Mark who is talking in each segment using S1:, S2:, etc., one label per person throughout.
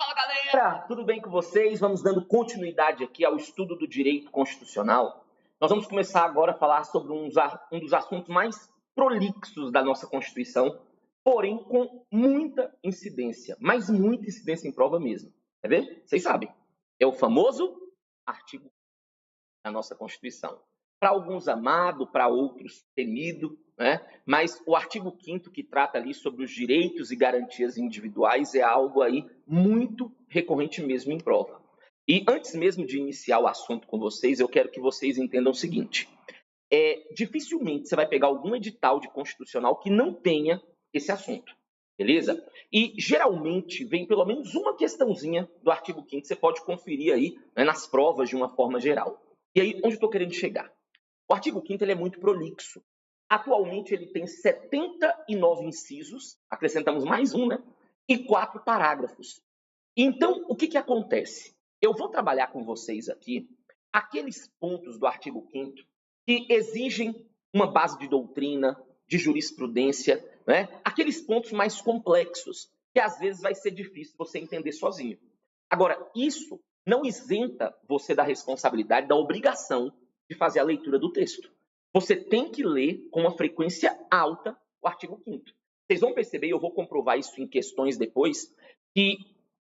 S1: Fala galera, tudo bem com vocês? Vamos dando continuidade aqui ao estudo do direito constitucional. Nós vamos começar agora a falar sobre um dos assuntos mais prolixos da nossa Constituição, porém com muita incidência, mas muita incidência em prova mesmo. Quer ver? Vocês sabem. É o famoso artigo da nossa Constituição. Para alguns amado, para outros temido, né? Mas o artigo 5º que trata ali sobre os direitos e garantias individuais é algo aí muito recorrente mesmo em prova. E antes mesmo de iniciar o assunto com vocês, eu quero que vocês entendam o seguinte. Dificilmente você vai pegar algum edital de constitucional que não tenha esse assunto, beleza? E geralmente vem pelo menos uma questãozinha do artigo 5º que você pode conferir aí, né, nas provas de uma forma geral. E aí, onde eu estou querendo chegar? O artigo 5º ele é muito prolixo. Atualmente ele tem 79 incisos, acrescentamos mais um, né? E 4 parágrafos. Então, o que acontece? Eu vou trabalhar com vocês aqui aqueles pontos do artigo 5º que exigem uma base de doutrina, de jurisprudência, né? Aqueles pontos mais complexos, que às vezes vai ser difícil você entender sozinho. Agora, isso não isenta você da responsabilidade, da obrigação de fazer a leitura do texto. Você tem que ler com uma frequência alta o artigo 5º. Vocês vão perceber, e eu vou comprovar isso em questões depois, que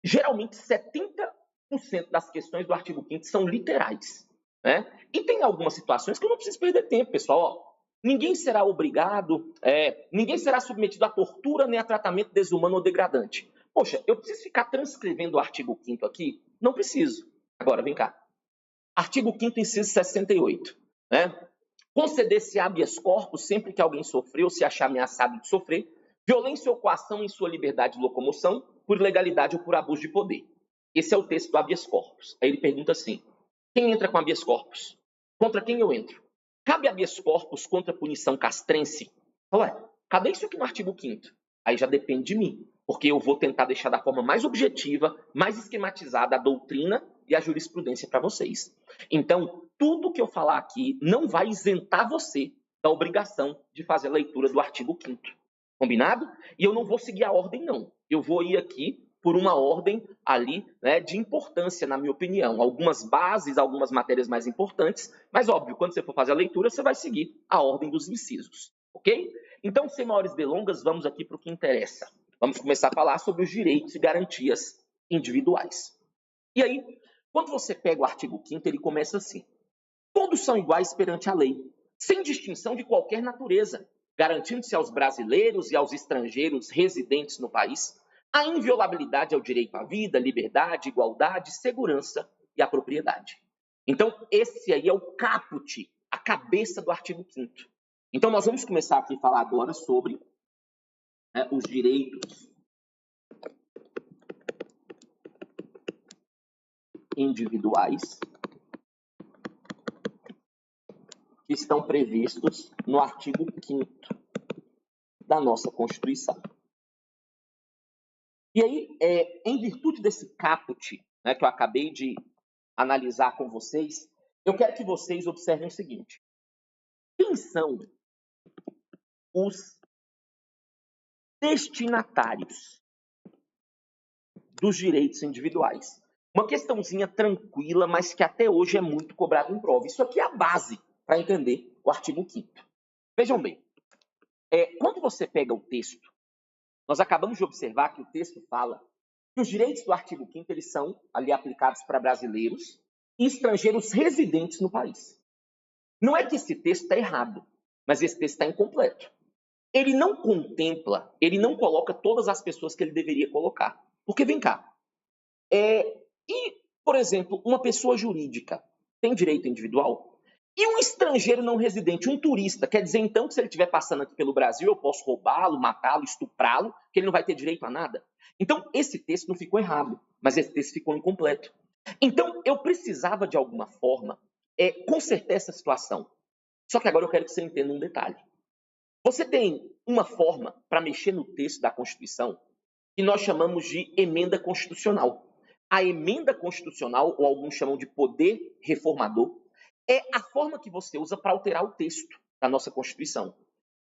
S1: geralmente 70% das questões do artigo 5º são literais, né? E tem algumas situações que eu não preciso perder tempo, pessoal. Ó, ninguém será obrigado, ninguém será submetido a tortura nem a tratamento desumano ou degradante. Poxa, eu preciso ficar transcrevendo o artigo 5º aqui? Não preciso. Agora, vem cá. Artigo 5º, inciso 68. Né? Conceder-se habeas corpus sempre que alguém sofreu ou se achar ameaçado de sofrer violência ou coação em sua liberdade de locomoção por ilegalidade ou por abuso de poder. Esse é o texto do habeas corpus. Aí ele pergunta assim, quem entra com habeas corpus? Contra quem eu entro? Cabe habeas corpus contra punição castrense? Ué, cadê isso aqui no artigo 5º? Aí já depende de mim, porque eu vou tentar deixar da forma mais objetiva, mais esquematizada a doutrina e a jurisprudência para vocês. Então, tudo que eu falar aqui não vai isentar você da obrigação de fazer a leitura do artigo 5º. Combinado? E eu não vou seguir a ordem, não. Eu vou ir aqui por uma ordem ali, né, de importância, na minha opinião. Algumas bases, algumas matérias mais importantes, mas óbvio, quando você for fazer a leitura, você vai seguir a ordem dos incisos, ok? Então, sem maiores delongas, vamos aqui para o que interessa. Vamos começar a falar sobre os direitos e garantias individuais. E aí, quando você pega o artigo 5º, ele começa assim. Todos são iguais perante a lei, sem distinção de qualquer natureza, garantindo-se aos brasileiros e aos estrangeiros residentes no país a inviolabilidade ao direito à vida, liberdade, igualdade, segurança e à propriedade. Então, esse aí é o caput, a cabeça do artigo 5º. Então, nós vamos começar aqui a falar agora sobre os direitos individuais que estão previstos no artigo 5º da nossa Constituição. E aí, em virtude desse caput, né, que eu acabei de analisar com vocês, eu quero que vocês observem o seguinte. Quem são os destinatários dos direitos individuais? Uma questãozinha tranquila, mas que até hoje é muito cobrada em prova. Isso aqui é a base para entender o artigo 5º. Vejam bem, quando você pega o texto, nós acabamos de observar que o texto fala que os direitos do artigo 5º eles são ali aplicados para brasileiros e estrangeiros residentes no país. Não é que esse texto está errado, mas esse texto está incompleto. Ele não contempla, ele não coloca todas as pessoas que ele deveria colocar. Porque, vem cá, por exemplo, uma pessoa jurídica tem direito individual? E um estrangeiro não residente, um turista, quer dizer então que se ele estiver passando aqui pelo Brasil, eu posso roubá-lo, matá-lo, estuprá-lo, que ele não vai ter direito a nada? Então, esse texto não ficou errado, mas esse texto ficou incompleto. Então, eu precisava, de alguma forma, consertar essa situação. Só que agora eu quero que você entenda um detalhe. Você tem uma forma para mexer no texto da Constituição que nós chamamos de emenda constitucional. A emenda constitucional, ou alguns chamam de poder reformador, é a forma que você usa para alterar o texto da nossa Constituição.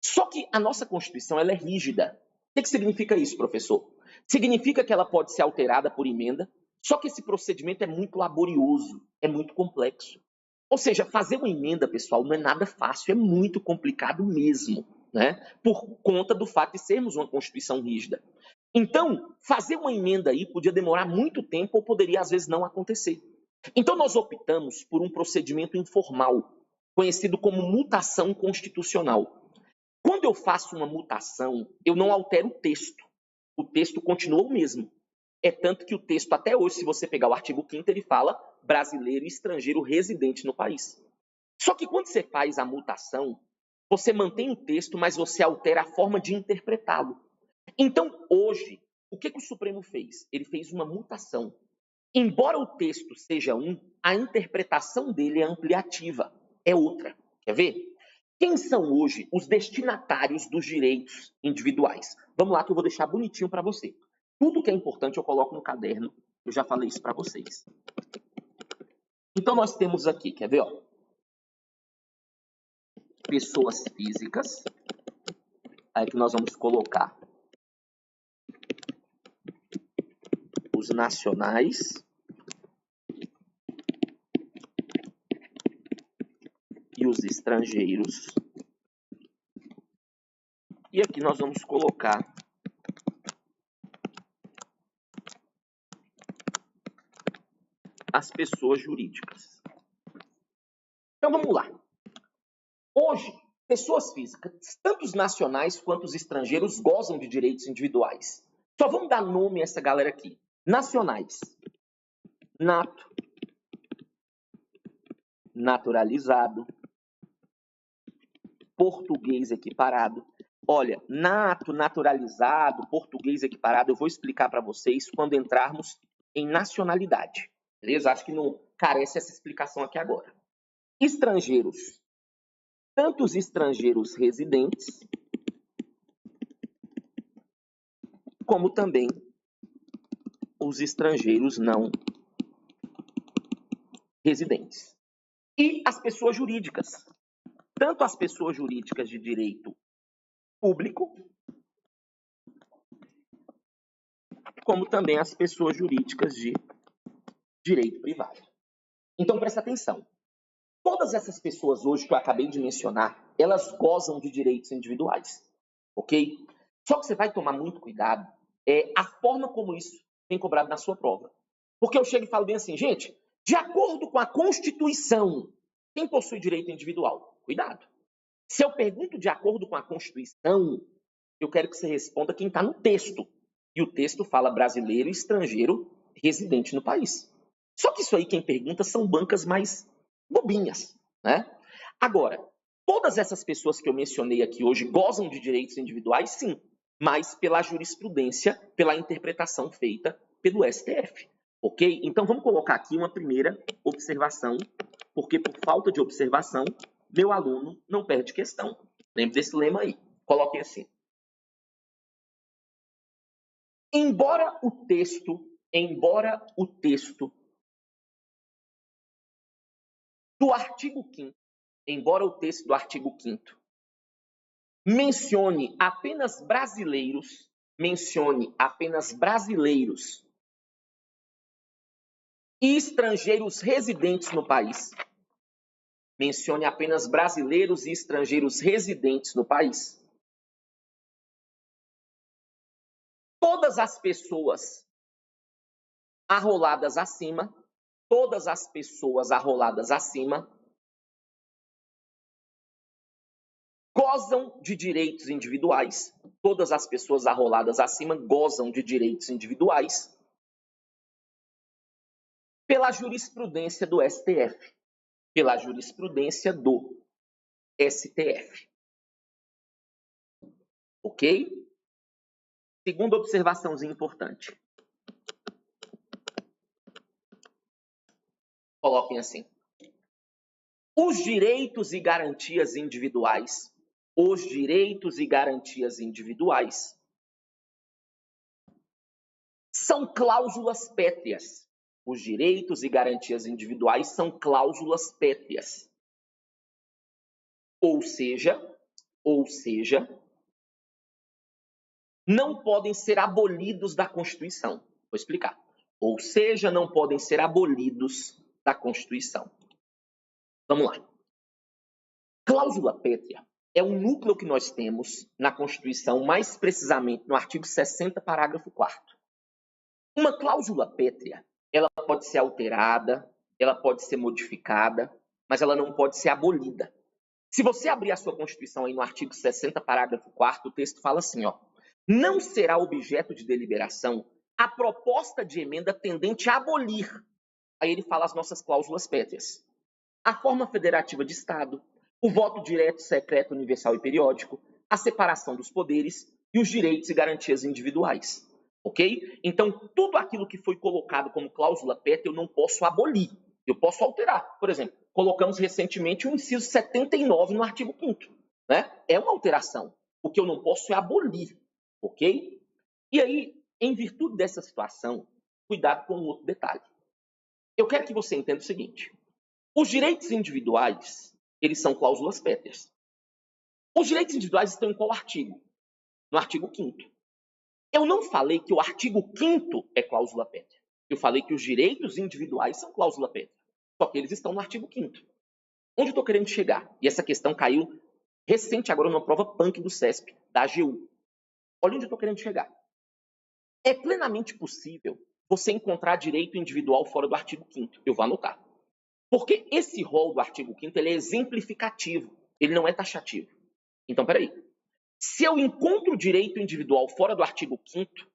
S1: Só que a nossa Constituição ela é rígida. O que significa isso, professor? Significa que ela pode ser alterada por emenda, só que esse procedimento é muito laborioso, é muito complexo. Ou seja, fazer uma emenda, pessoal, não é nada fácil, é muito complicado mesmo, né? Por conta do fato de sermos uma Constituição rígida. Então, fazer uma emenda aí podia demorar muito tempo ou poderia, às vezes, não acontecer. Então, nós optamos por um procedimento informal, conhecido como mutação constitucional. Quando eu faço uma mutação, eu não altero o texto. O texto continua o mesmo. É tanto que o texto, até hoje, se você pegar o artigo 5º, ele fala brasileiro e estrangeiro residente no país. Só que quando você faz a mutação, você mantém o texto, mas você altera a forma de interpretá-lo. Então, hoje, o que o Supremo fez? Ele fez uma mutação. Embora o texto seja um, a interpretação dele é ampliativa, é outra. Quer ver? Quem são hoje os destinatários dos direitos individuais? Vamos lá que eu vou deixar bonitinho para você. Tudo que é importante eu coloco no caderno, eu já falei isso para vocês. Então nós temos aqui, quer ver? Ó? Pessoas físicas, aí que nós vamos colocar os nacionais, e os estrangeiros. E aqui nós vamos colocar as pessoas jurídicas. Então vamos lá. Hoje, pessoas físicas, tanto os nacionais quanto os estrangeiros, gozam de direitos individuais. Só vamos dar nome a essa galera aqui. Nacionais. Nato. Naturalizado. Português equiparado. Olha, nato, naturalizado, português equiparado, eu vou explicar para vocês quando entrarmos em nacionalidade. Beleza? Acho que não carece essa explicação aqui agora. Estrangeiros. Tanto os estrangeiros residentes, como também os estrangeiros não residentes. E as pessoas jurídicas. Tanto as pessoas jurídicas de direito público, como também as pessoas jurídicas de direito privado. Então, presta atenção. Todas essas pessoas hoje que eu acabei de mencionar, elas gozam de direitos individuais, ok? Só que você vai tomar muito cuidado a forma como isso vem cobrado na sua prova. Porque eu chego e falo bem assim, gente, de acordo com a Constituição, quem possui direito individual? Cuidado. Se eu pergunto de acordo com a Constituição, eu quero que você responda quem está no texto. E o texto fala brasileiro e estrangeiro residente no país. Só que isso aí quem pergunta são bancas mais bobinhas, né? Agora, todas essas pessoas que eu mencionei aqui hoje gozam de direitos individuais, sim, mas pela jurisprudência, pela interpretação feita pelo STF, ok? Então vamos colocar aqui uma primeira observação, porque por falta de observação, meu aluno não perde questão. Lembre desse lema aí. Coloquem assim. Embora o texto do artigo 5º, embora o texto do artigo 5º mencione apenas brasileiros e estrangeiros residentes no país, mencione apenas brasileiros e estrangeiros residentes no país, todas as pessoas arroladas acima, gozam de direitos individuais. Todas as pessoas arroladas acima gozam de direitos individuais pela jurisprudência do STF. Pela jurisprudência do STF. Ok? Segunda observaçãozinha importante. Coloquem assim. Os direitos e garantias individuais são cláusulas pétreas. Os direitos e garantias individuais são cláusulas pétreas. Ou seja, não podem ser abolidos da Constituição. Vou explicar. Ou seja, não podem ser abolidos da Constituição. Vamos lá. Cláusula pétrea é um núcleo que nós temos na Constituição, mais precisamente no artigo 60, parágrafo 4º. Uma cláusula pétrea, ela pode ser alterada, ela pode ser modificada, mas ela não pode ser abolida. Se você abrir a sua Constituição aí no artigo 60, parágrafo 4º, o texto fala assim, ó: não será objeto de deliberação a proposta de emenda tendente a abolir. Aí ele fala as nossas cláusulas pétreas: a forma federativa de Estado, o voto direto, secreto, universal e periódico, a separação dos poderes e os direitos e garantias individuais. Ok? Então, tudo aquilo que foi colocado como cláusula pétrea eu não posso abolir, eu posso alterar. Por exemplo, colocamos recentemente o inciso 79 no artigo 5º. Né? É uma alteração. O que eu não posso é abolir. Ok? E aí, em virtude dessa situação, cuidado com um outro detalhe. Eu quero que você entenda o seguinte: os direitos individuais, eles são cláusulas pétreas. Os direitos individuais estão em qual artigo? No artigo 5º. Eu não falei que o artigo 5º é cláusula pétrea. Eu falei que os direitos individuais são cláusula pétrea. Só que eles estão no artigo 5º. Onde eu estou querendo chegar? E essa questão caiu recente agora numa prova PANC do CESP, da AGU. Olha onde eu estou querendo chegar. É plenamente possível você encontrar direito individual fora do artigo 5º. Eu vou anotar. Porque esse rol do artigo 5º ele é exemplificativo, ele não é taxativo. Então, peraí. Se eu encontro direito individual fora do artigo 5º,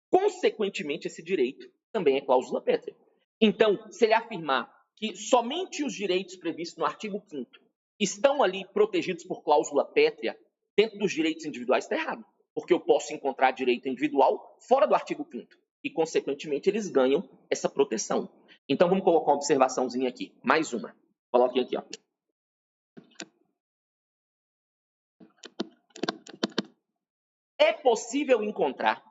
S1: consequentemente esse direito também é cláusula pétrea. Então, se ele afirmar que somente os direitos previstos no artigo 5º estão ali protegidos por cláusula pétrea dentro dos direitos individuais, está errado. Porque eu posso encontrar direito individual fora do artigo 5º e, consequentemente, eles ganham essa proteção. Então, vamos colocar uma observaçãozinha aqui. Mais uma. Coloquem aqui, ó. É possível encontrar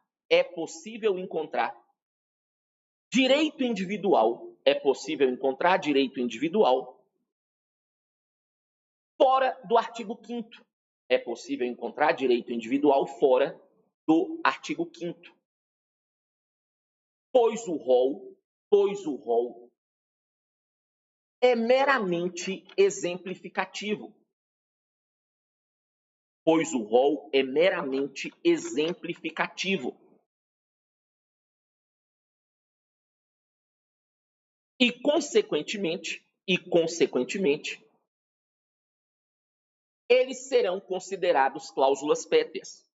S1: direito individual, fora do artigo 5º. É possível encontrar direito individual fora do artigo 5º. Pois o rol é meramente exemplificativo. E, consequentemente, eles serão considerados cláusulas pétreas.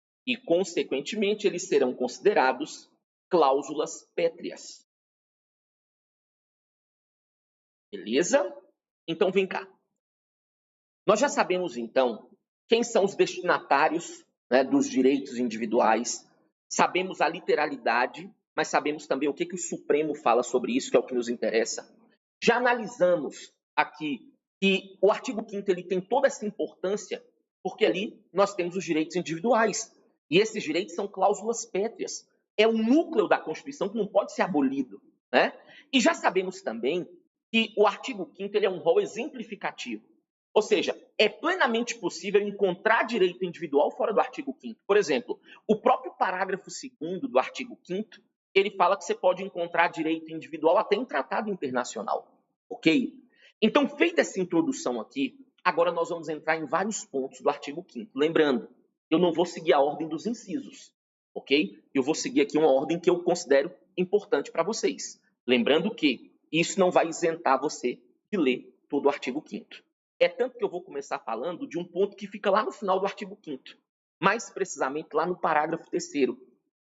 S1: Beleza? Então, vem cá. Nós já sabemos, então, quem são os destinatários, né, dos direitos individuais. Sabemos a literalidade, mas sabemos também o que o Supremo fala sobre isso, que é o que nos interessa. Já analisamos aqui que o artigo 5º ele tem toda essa importância, porque ali nós temos os direitos individuais. E esses direitos são cláusulas pétreas. É um núcleo da Constituição que não pode ser abolido. Né? E já sabemos também que o artigo 5º ele é um rol exemplificativo. Ou seja, é plenamente possível encontrar direito individual fora do artigo 5º. Por exemplo, o próprio parágrafo 2º do artigo 5º, ele fala que você pode encontrar direito individual até em tratado internacional. Ok? Então, feita essa introdução aqui, agora nós vamos entrar em vários pontos do artigo 5º. Lembrando, eu não vou seguir a ordem dos incisos. Ok? Eu vou seguir aqui uma ordem que eu considero importante para vocês. Lembrando que isso não vai isentar você de ler todo o artigo 5º. É tanto que eu vou começar falando de um ponto que fica lá no final do artigo 5º, mais precisamente lá no parágrafo 3º,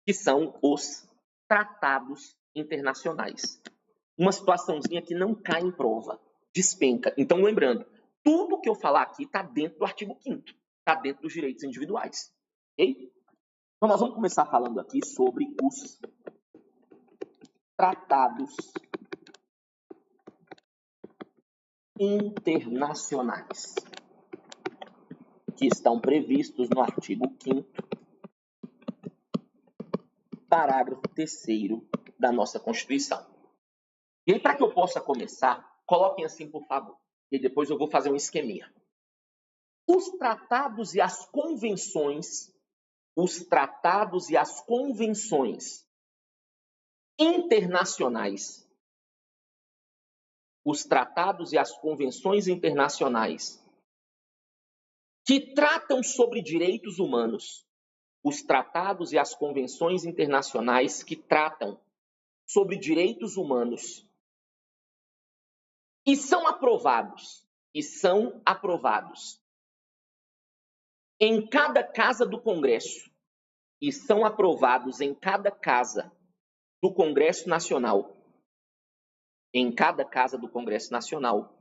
S1: que são os tratados internacionais. Uma situaçãozinha que não cai em prova, despenca. Então, lembrando, tudo que eu falar aqui está dentro do artigo 5º, está dentro dos direitos individuais. Ok? Então, nós vamos começar falando aqui sobre os tratados internacionais, que estão previstos no artigo 5º, parágrafo 3º da nossa Constituição. E aí, para que eu possa começar, coloquem assim, por favor, e depois eu vou fazer um esqueminha. Os tratados e as convenções os tratados e as convenções internacionais, os tratados e as convenções internacionais que tratam sobre direitos humanos, os tratados e as convenções internacionais que tratam sobre direitos humanos e são aprovados em cada casa do Congresso e são aprovados em cada casa do Congresso Nacional, em cada casa do Congresso Nacional,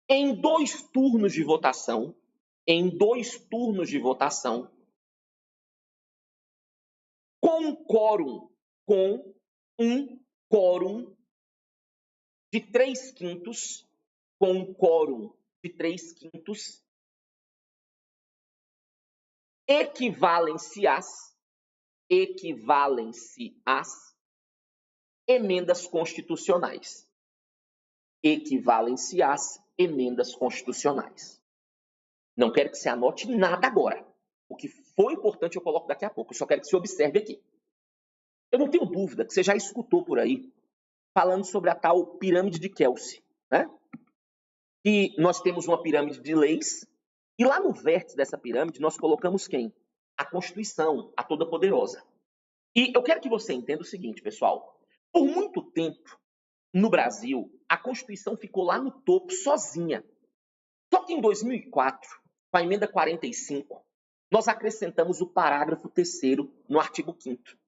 S1: em 2 turnos de votação, com um quórum de 3/5, equivalem-se às emendas constitucionais. Não quero que você anote nada agora. O que for importante eu coloco daqui a pouco. Eu só quero que você observe aqui. Eu não tenho dúvida que você já escutou por aí falando sobre a tal pirâmide de Kelsey, né? E nós temos uma pirâmide de leis e lá no vértice dessa pirâmide nós colocamos quem? A Constituição, a Toda-Poderosa. E eu quero que você entenda o seguinte, pessoal. Por muito tempo, no Brasil, a Constituição ficou lá no topo, sozinha. Só que em 2004, com a emenda 45, nós acrescentamos o parágrafo 3º no artigo 5º.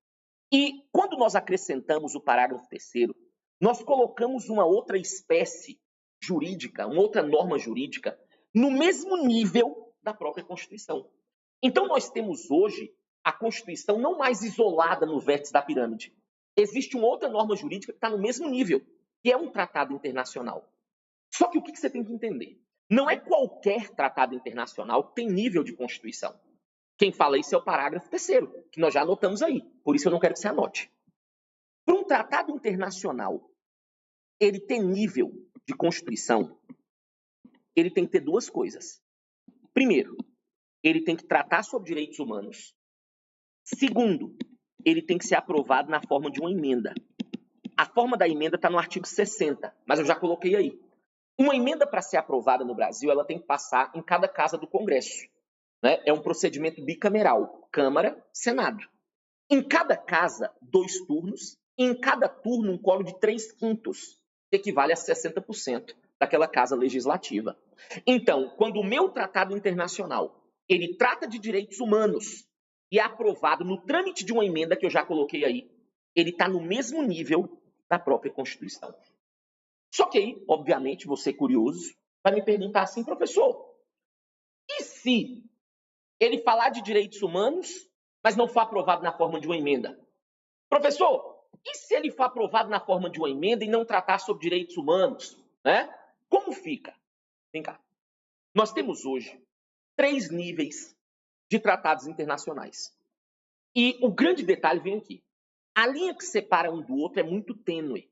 S1: E quando nós acrescentamos o parágrafo 3º, nós colocamos uma outra espécie jurídica, uma outra norma jurídica, no mesmo nível da própria Constituição. Então nós temos hoje a Constituição não mais isolada no vértice da pirâmide. Existe uma outra norma jurídica que está no mesmo nível, que é um tratado internacional. Só que o que você tem que entender? Não é qualquer tratado internacional que tem nível de Constituição. Quem fala isso é o parágrafo 3º, que nós já anotamos aí. Por isso eu não quero que você anote. Para um tratado internacional, ele ter nível de Constituição, ele tem que ter 2 coisas. Primeiro, ele tem que tratar sobre direitos humanos. Segundo, ele tem que ser aprovado na forma de uma emenda. A forma da emenda está no artigo 60, mas eu já coloquei aí. Uma emenda, para ser aprovada no Brasil, ela tem que passar em cada casa do Congresso, né? É um procedimento bicameral, Câmara, Senado. Em cada casa, 2 turnos, e em cada turno, um quórum de 3/5, que equivale a 60% daquela casa legislativa. Então, quando o meu tratado internacional, ele trata de direitos humanos e é aprovado no trâmite de uma emenda que eu já coloquei aí, ele está no mesmo nível da própria Constituição. Só que aí, obviamente, você curioso, vai me perguntar assim, professor, e se ele falar de direitos humanos, mas não for aprovado na forma de uma emenda? Professor, e se ele for aprovado na forma de uma emenda e não tratar sobre direitos humanos? Né? Como fica? Vem cá. Nós temos hoje 3 níveis de tratados internacionais. E o grande detalhe vem aqui. A linha que separa um do outro é muito tênue.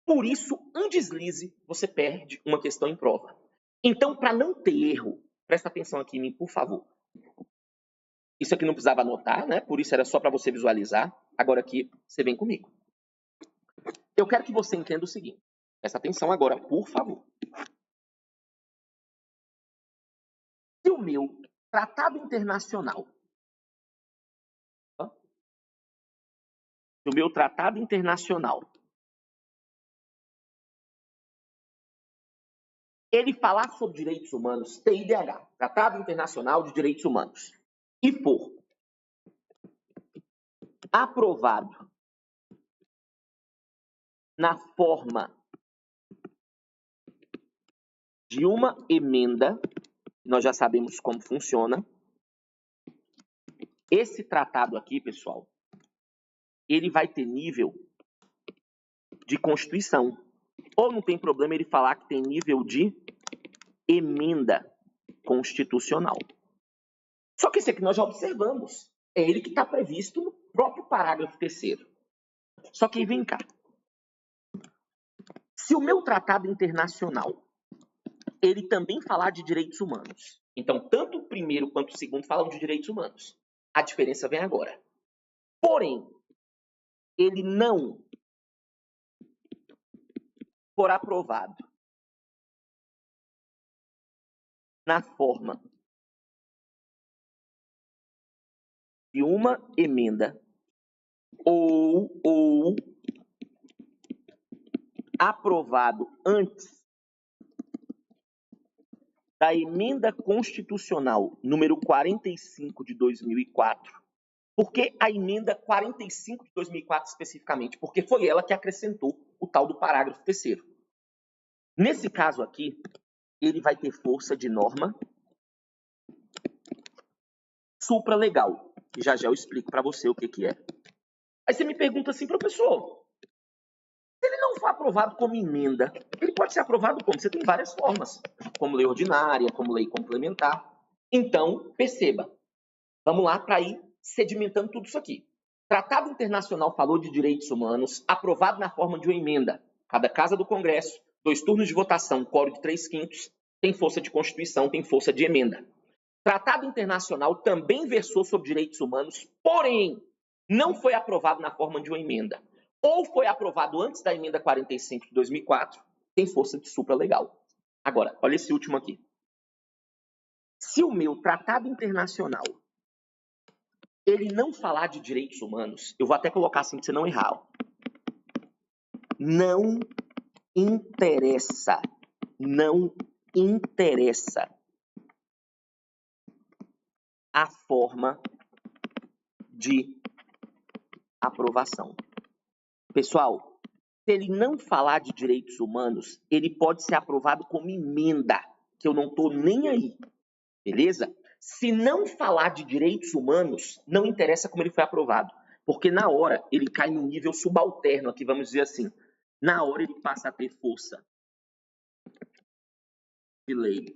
S1: Por isso, um deslize, você perde uma questão em prova. Então, para não ter erro, presta atenção aqui em mim, por favor. Isso aqui não precisava anotar, né? Por isso era só para você visualizar. Agora aqui, você vem comigo. Eu quero que você entenda o seguinte. Presta atenção agora, por favor. Se o meu tratado internacional, ele falar sobre direitos humanos, TIDH, Tratado Internacional de Direitos Humanos, e for aprovado na forma de uma emenda, nós já sabemos como funciona, esse tratado aqui, pessoal, ele vai ter nível de Constituição. Ou não tem problema ele falar que tem nível de emenda constitucional. Só que esse aqui nós já observamos. É ele que está previsto no próprio parágrafo 3º. Só que vem cá. Se o meu tratado internacional, ele também falar de direitos humanos, então tanto o primeiro quanto o segundo falam de direitos humanos, A diferença vem agora. Porém, ele não for aprovado na forma de uma emenda ou aprovado antes da emenda constitucional número 45 de 2004. Por que a emenda 45 de 2004 especificamente? Porque foi ela que acrescentou o tal do parágrafo 3º. Nesse caso aqui, ele vai ter força de norma supralegal, que já eu explico para você o que é. Aí você me pergunta assim, professor, se ele não for aprovado como emenda, ele pode ser aprovado como? Você tem várias formas, como lei ordinária, como lei complementar. Então, perceba, vamos lá para ir sedimentando tudo isso aqui. Tratado Internacional falou de direitos humanos, aprovado na forma de uma emenda. Cada casa do Congresso, 2 turnos de votação, quórum de 3/5, tem força de Constituição, tem força de emenda. Tratado Internacional também versou sobre direitos humanos, porém, não foi aprovado na forma de uma emenda. Ou foi aprovado antes da emenda 45 de 2004, tem força de supralegal. Agora, olha esse último aqui. Se o meu Tratado Internacional ele não falar de direitos humanos, eu vou até colocar assim para você não errar. Ó. Não interessa a forma de aprovação. Pessoal, se ele não falar de direitos humanos, ele pode ser aprovado como emenda, que eu não estou nem aí, beleza? Se não falar de direitos humanos, não interessa como ele foi aprovado, porque na hora ele cai no nível subalterno, aqui vamos dizer assim, na hora ele passa a ter força de lei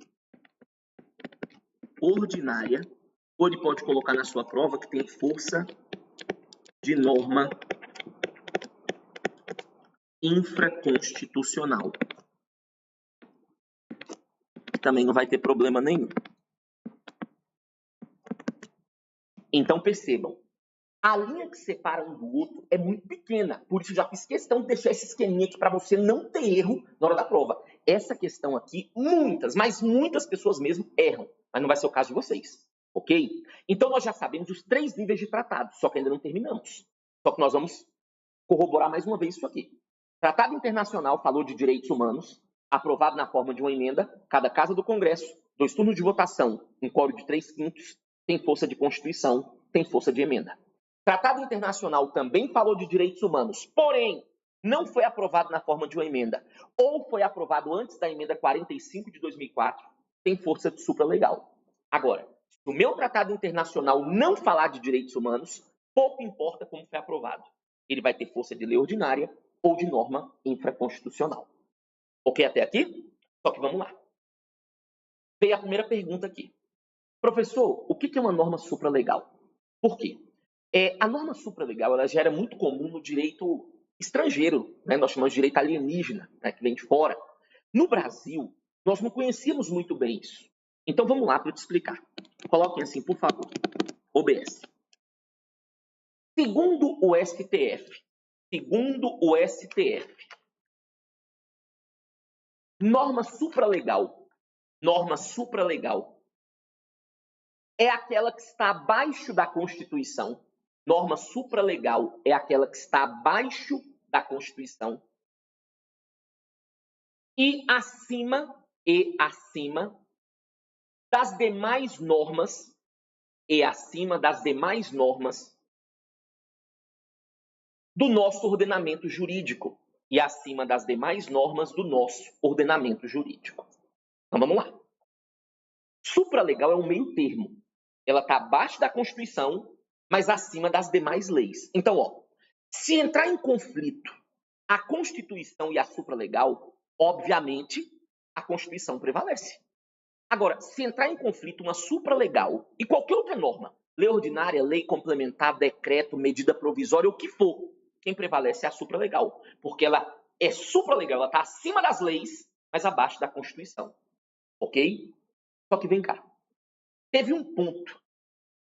S1: ordinária, ou ele pode colocar na sua prova que tem força de norma infraconstitucional. Também não vai ter problema nenhum. Então percebam, a linha que separa um do outro é muito pequena, por isso já fiz questão de deixar esse esqueminha aqui para você não ter erro na hora da prova. Essa questão aqui, mas muitas pessoas mesmo erram, mas não vai ser o caso de vocês, ok? Então nós já sabemos os 3 níveis de tratado, só que ainda não terminamos. Só que nós vamos corroborar mais uma vez isso aqui. Tratado Internacional falou de direitos humanos, aprovado na forma de uma emenda, cada casa do Congresso, 2 turnos de votação, um quórum de 3/5, tem força de Constituição, tem força de emenda. Tratado Internacional também falou de direitos humanos, porém, não foi aprovado na forma de uma emenda, ou foi aprovado antes da emenda 45 de 2004, tem força de supralegal. Agora, se o meu Tratado Internacional não falar de direitos humanos, pouco importa como foi aprovado. Ele vai ter força de lei ordinária ou de norma infraconstitucional. Ok até aqui? Só que vamos lá. Veio a primeira pergunta aqui. Professor, o que é uma norma supralegal? Por quê? A norma supralegal ela já era muito comum no direito estrangeiro, né? Nós chamamos de direito alienígena, né? Que vem de fora. No Brasil, nós não conhecíamos muito bem isso. Então vamos lá para eu te explicar. Coloquem assim, por favor. OBS. Segundo o STF, norma supralegal é aquela que está abaixo da Constituição. Norma supralegal é aquela que está abaixo da Constituição e acima das demais normas do nosso ordenamento jurídico e acima das demais normas do nosso ordenamento jurídico. Então vamos lá. Supralegal é um meio termo. Ela está abaixo da Constituição, mas acima das demais leis. Então, se entrar em conflito a Constituição e a supralegal, obviamente, a Constituição prevalece. Agora, se entrar em conflito uma supralegal e qualquer outra norma, lei ordinária, lei complementar, decreto, medida provisória, o que for, quem prevalece é a supralegal, porque ela é supralegal, ela está acima das leis, mas abaixo da Constituição. Ok? Só que vem cá. Teve um ponto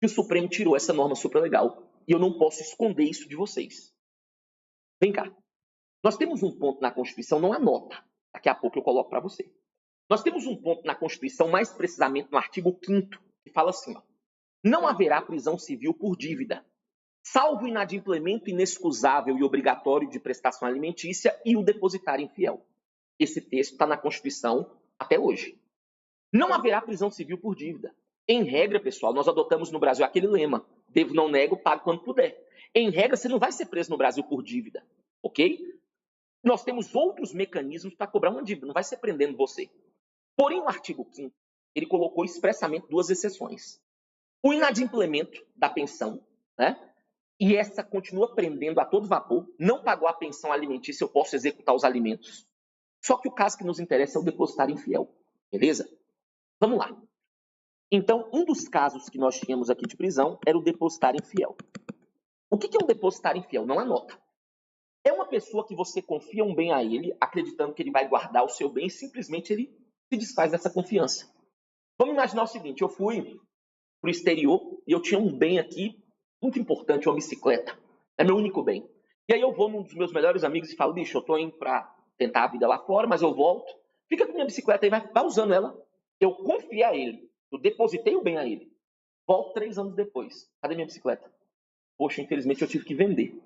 S1: que o Supremo tirou essa norma supralegal e eu não posso esconder isso de vocês. Vem cá. Nós temos um ponto na Constituição, não anota, daqui a pouco eu coloco para você. Nós temos um ponto na Constituição, mais precisamente no artigo 5º, que fala assim, ó, não haverá prisão civil por dívida, salvo o inadimplemento inexcusável e obrigatório de prestação alimentícia e o depositário infiel. Esse texto está na Constituição até hoje. Não haverá prisão civil por dívida. Em regra, pessoal, nós adotamos no Brasil aquele lema, devo, não nego, pago quando puder. Em regra, você não vai ser preso no Brasil por dívida, ok? Nós temos outros mecanismos para cobrar uma dívida, não vai ser prendendo você. Porém, o artigo 5º, ele colocou expressamente duas exceções. O inadimplemento da pensão, né? E essa continua prendendo a todo vapor, não pagou a pensão alimentícia, eu posso executar os alimentos. Só que o caso que nos interessa é o depositário infiel, beleza? Vamos lá. Então, um dos casos que nós tínhamos aqui de prisão era o depositário infiel. O que é um depositário infiel? Não anota. É uma pessoa que você confia um bem a ele, acreditando que ele vai guardar o seu bem, e simplesmente ele se desfaz dessa confiança. Vamos imaginar o seguinte, eu fui para o exterior e eu tinha um bem aqui muito importante, uma bicicleta. É meu único bem. E aí eu vou num dos meus melhores amigos e falo, bicho, eu tô indo para tentar a vida lá fora, mas eu volto. Fica com minha bicicleta aí, vai usando ela. Eu confiei a ele, eu depositei o bem a ele. Volto 3 anos depois. Cadê minha bicicleta? Poxa, infelizmente eu tive que vender.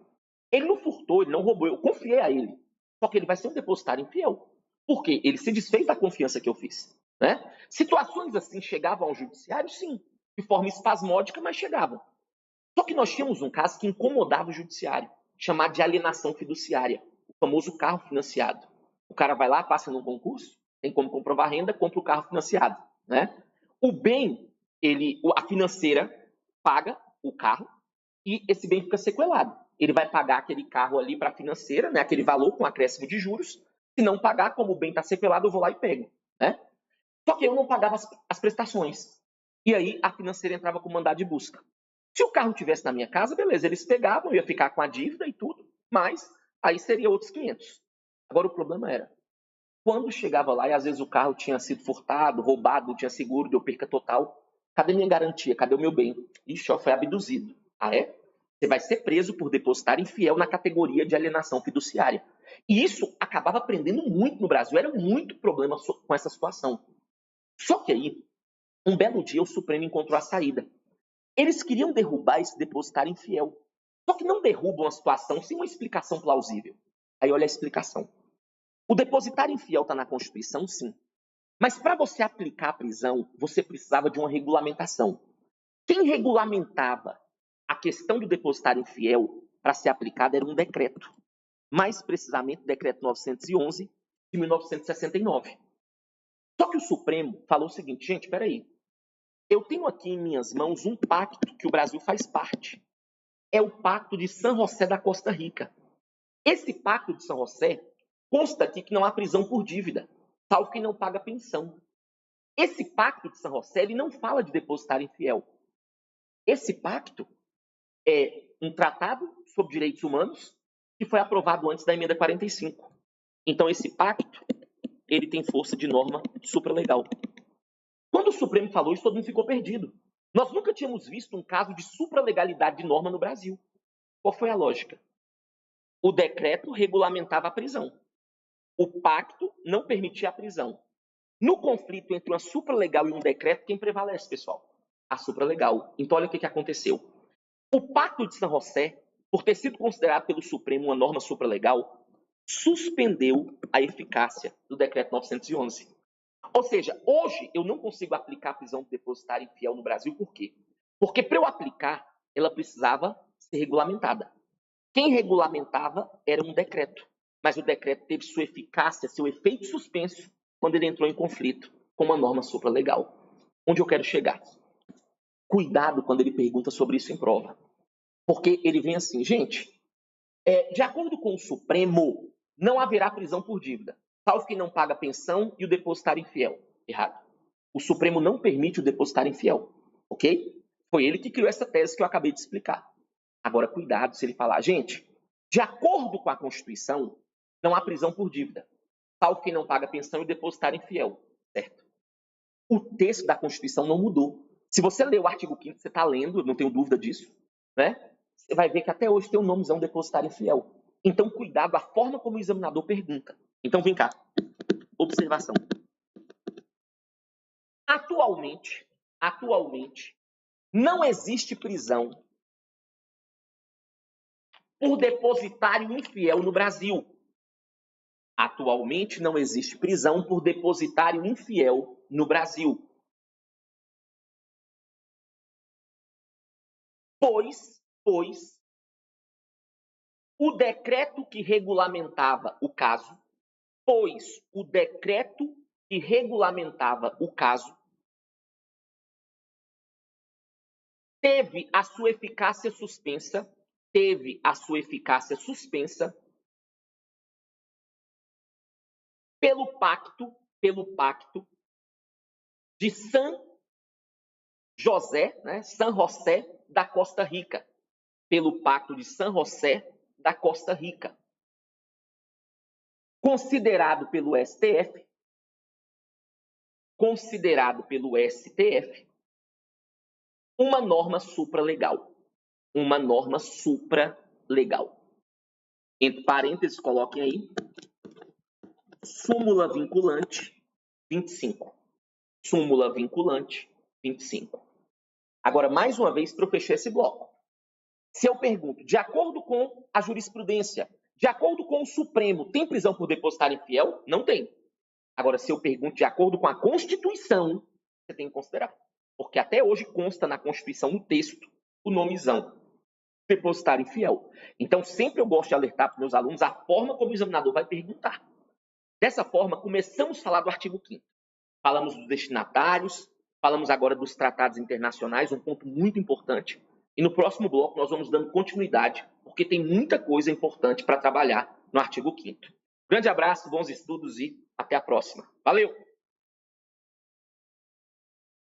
S1: Ele não furtou, ele não roubou, eu confiei a ele. Só que ele vai ser um depositário infiel. Por quê? Ele se desfez da confiança que eu fiz. Né? Situações assim chegavam ao judiciário, sim. De forma espasmódica, mas chegavam. Só que nós tínhamos um caso que incomodava o judiciário, chamado de alienação fiduciária, o famoso carro financiado. O cara vai lá, passa num concurso, tem como comprovar renda, compra o carro financiado. Né? O bem, a financeira paga o carro e esse bem fica sequelado. Ele vai pagar aquele carro ali para a financeira, né, aquele valor com acréscimo de juros. Se não pagar, como o bem está sequelado, eu vou lá e pego. Né? Só que eu não pagava as prestações. E aí a financeira entrava com mandado de busca. Se o carro estivesse na minha casa, beleza, eles pegavam, eu ia ficar com a dívida e tudo, mas aí seria outros 500. Agora o problema era, quando chegava lá e às vezes o carro tinha sido furtado, roubado, não tinha seguro, deu perca total, cadê minha garantia? Cadê o meu bem? Ixi, ó, foi abduzido. Ah, é? Você vai ser preso por depositário infiel na categoria de alienação fiduciária. E isso acabava prendendo muito no Brasil, era muito problema com essa situação. Só que aí, um belo dia, o Supremo encontrou a saída. Eles queriam derrubar esse depositário infiel. Só que não derrubam a situação sem uma explicação plausível. Aí olha a explicação. O depositário infiel está na Constituição, sim. Mas para você aplicar a prisão, você precisava de uma regulamentação. Quem regulamentava a questão do depositário infiel para ser aplicada era um decreto. Mais precisamente, o decreto 911 de 1969. Só que o Supremo falou o seguinte, gente, espera aí. Eu tenho aqui em minhas mãos um pacto que o Brasil faz parte. É o Pacto de San José da Costa Rica. Esse Pacto de San José consta aqui que não há prisão por dívida, salvo quem não paga pensão. Esse Pacto de San José ele não fala de depositário infiel. Esse pacto é um tratado sobre direitos humanos que foi aprovado antes da emenda 45. Então esse pacto ele tem força de norma supralegal. Quando o Supremo falou isso, todo mundo ficou perdido. Nós nunca tínhamos visto um caso de supralegalidade de norma no Brasil. Qual foi a lógica? O decreto regulamentava a prisão. O pacto não permitia a prisão. No conflito entre uma supralegal e um decreto, quem prevalece, pessoal? A supralegal. Então, olha o que aconteceu. O Pacto de San José, por ter sido considerado pelo Supremo uma norma supralegal, suspendeu a eficácia do decreto 911. Ou seja, hoje eu não consigo aplicar a prisão depositária infiel no Brasil, por quê? Porque para eu aplicar, ela precisava ser regulamentada. Quem regulamentava era um decreto, mas o decreto teve sua eficácia, seu efeito suspenso, quando ele entrou em conflito com uma norma supralegal. Onde eu quero chegar? Cuidado quando ele pergunta sobre isso em prova. Porque ele vem assim, gente, de acordo com o Supremo, não haverá prisão por dívida, salvo quem não paga pensão e o depositário infiel. Errado. O Supremo não permite o depositário infiel, ok? Foi ele que criou essa tese que eu acabei de explicar. Agora, cuidado se ele falar, gente, de acordo com a Constituição, não há prisão por dívida, salvo quem não paga pensão e o depositário infiel, certo? O texto da Constituição não mudou. Se você ler o artigo 5º, você está lendo, não tenho dúvida disso, né? Você vai ver que até hoje tem um nomezão depositário infiel. Então, cuidado a forma como o examinador pergunta. Então, vem cá. Observação. Atualmente, não existe prisão por depositário infiel no Brasil. Atualmente não existe prisão por depositário infiel no Brasil. Pois o decreto que regulamentava o caso, teve a sua eficácia suspensa, pelo pacto de San José, né, San José da Costa Rica, pelo pacto de San José da Costa Rica, considerado pelo STF, uma norma supralegal. Entre parênteses, coloquem aí, súmula vinculante 25. Agora, mais uma vez, para eu fechar esse bloco. Se eu pergunto, de acordo com a jurisprudência, de acordo com o Supremo, tem prisão por depositário infiel? Não tem. Agora, se eu pergunto de acordo com a Constituição, você tem que considerar. Porque até hoje consta na Constituição, no texto, o nomezão, depositário infiel. Então, sempre eu gosto de alertar para os meus alunos a forma como o examinador vai perguntar. Dessa forma, começamos a falar do artigo 5º. Falamos dos destinatários, falamos agora dos tratados internacionais, um ponto muito importante. E no próximo bloco nós vamos dando continuidade, porque tem muita coisa importante para trabalhar no artigo 5º. Grande abraço, bons estudos e até a próxima. Valeu!